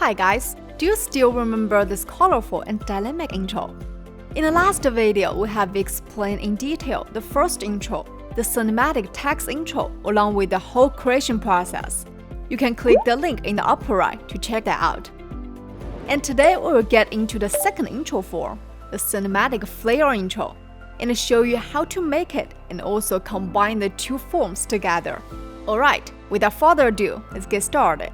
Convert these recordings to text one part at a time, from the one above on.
Hi guys, do you still remember this colorful and dynamic intro? In the last video, we have explained in detail the first intro, the cinematic text intro, along with the whole creation process. You can click the link in the upper right to check that out. And today we will get into the second intro form, the cinematic flare intro, and show you how to make it and also combine the two forms together. Alright, without further ado, let's get started.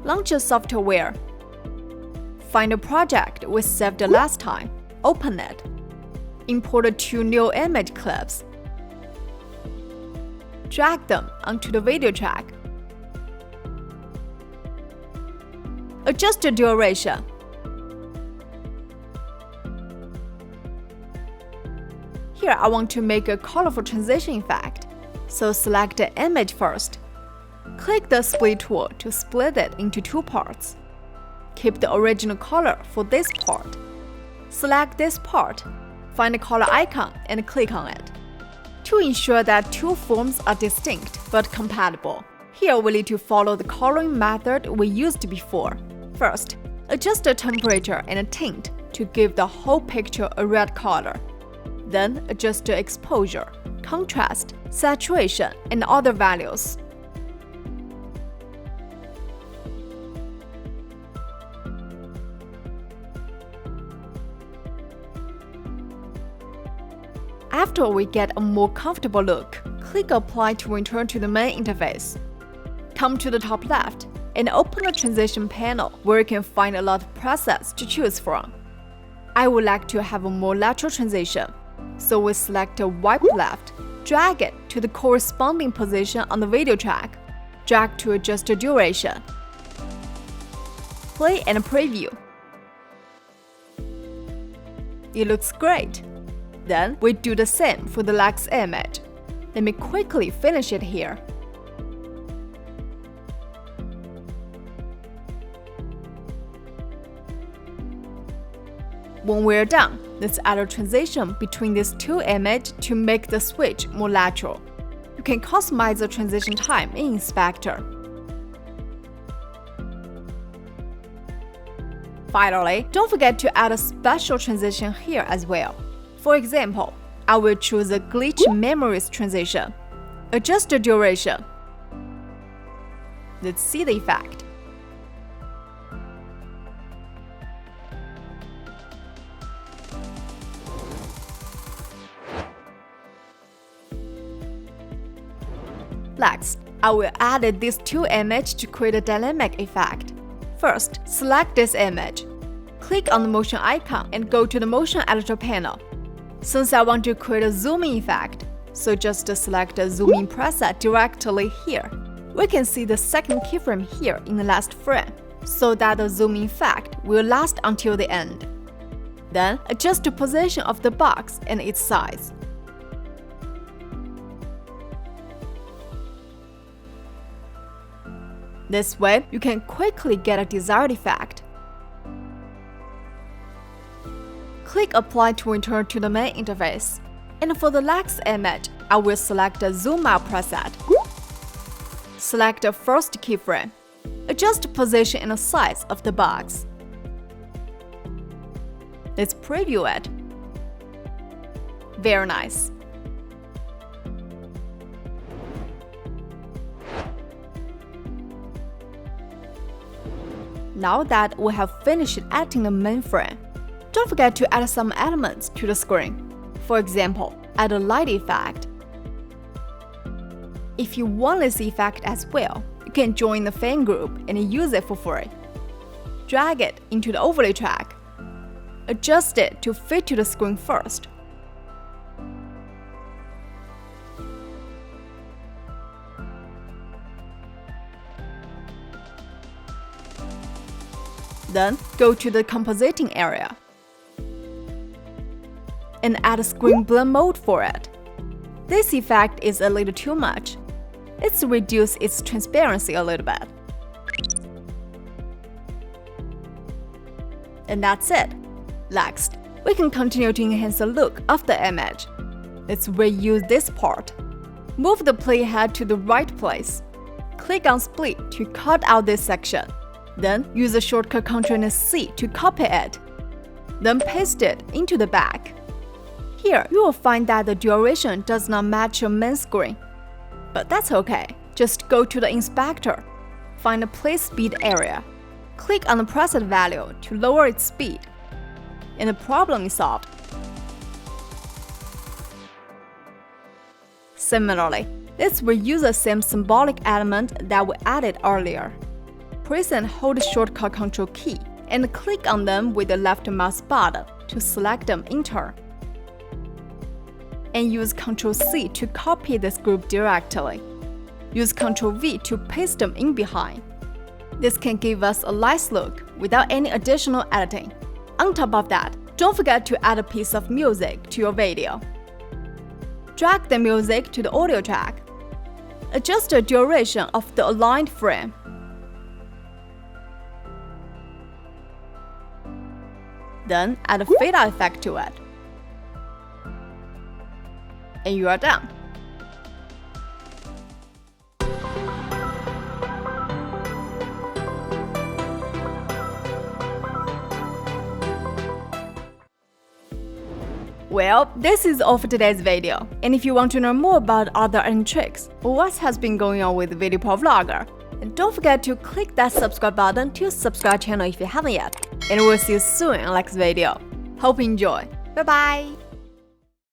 Launch a software. Find a project we saved last time. Open it. Import two new image clips. Drag them onto the video track. Adjust the duration. Here I want to make a colorful transition effect, so select the image first. Click the split tool to split it into two parts. Keep the original color for this part. Select this part, find the color icon and click on it. To ensure that two forms are distinct but compatible, here we need to follow the coloring method we used before. First, adjust the temperature and tint to give the whole picture a red color. Then adjust the exposure, contrast, saturation, and other values. After we get a more comfortable look, click Apply to return to the main interface. Come to the top left and open the transition panel where you can find a lot of presets to choose from. I would like to have a more lateral transition, so we select a wipe left, drag it to the corresponding position on the video track, drag to adjust the duration. Play and preview. It looks great. Then we do the same for the next image. Let me quickly finish it here. When we're done, let's add a transition between these two images to make the switch more lateral. You can customize the transition time in Inspector. Finally, don't forget to add a special transition here as well. For example, I will choose a glitch memories transition. Adjust the duration. Let's see the effect. Next, I will add these two images to create a dynamic effect. First, select this image. Click on the motion icon and go to the motion editor panel. Since I want to create a zooming effect, so just select the zooming preset directly here. We can see the second keyframe here in the last frame, so that the zooming effect will last until the end. Then adjust the position of the box and its size. This way, you can quickly get a desired effect. Click Apply to return to the main interface. And for the next image, I will select the Zoom Out preset. Select the first keyframe. Adjust the position and the size of the box. Let's preview it. Very nice. Now that we have finished editing the main frame, don't forget to add some elements to the screen. For example, add a light effect. If you want this effect as well, you can join the fan group and use it for free. Drag it into the overlay track. Adjust it to fit to the screen first. Then go to the compositing area and add a screen blend mode for it. This effect is a little too much. Let's reduce its transparency a little bit. And that's it. Next, we can continue to enhance the look of the image. Let's reuse this part. Move the playhead to the right place. Click on Split to cut out this section. Then use the shortcut Ctrl+C to copy it. Then paste it into the back. Here, you will find that the duration does not match your main screen. But that's okay. Just go to the inspector. Find the play speed area. Click on the preset value to lower its speed. And the problem is solved. Similarly, let's reuse the same symbolic element that we added earlier. Press and hold the shortcut Ctrl key and click on them with the left mouse button to select them in turn. And use Ctrl+C to copy this group directly. Use Ctrl+V to paste them in behind. This can give us a nice look without any additional editing. On top of that, don't forget to add a piece of music to your video. Drag the music to the audio track. Adjust the duration of the aligned frame. Then add a fade effect to it. And you are done. Well, this is all for today's video. And if you want to know more about other tricks or what has been going on with VideoProc Vlogger, and don't forget to click that subscribe button to subscribe channel if you haven't yet. And we'll see you soon in the next video. Hope you enjoy. Bye bye!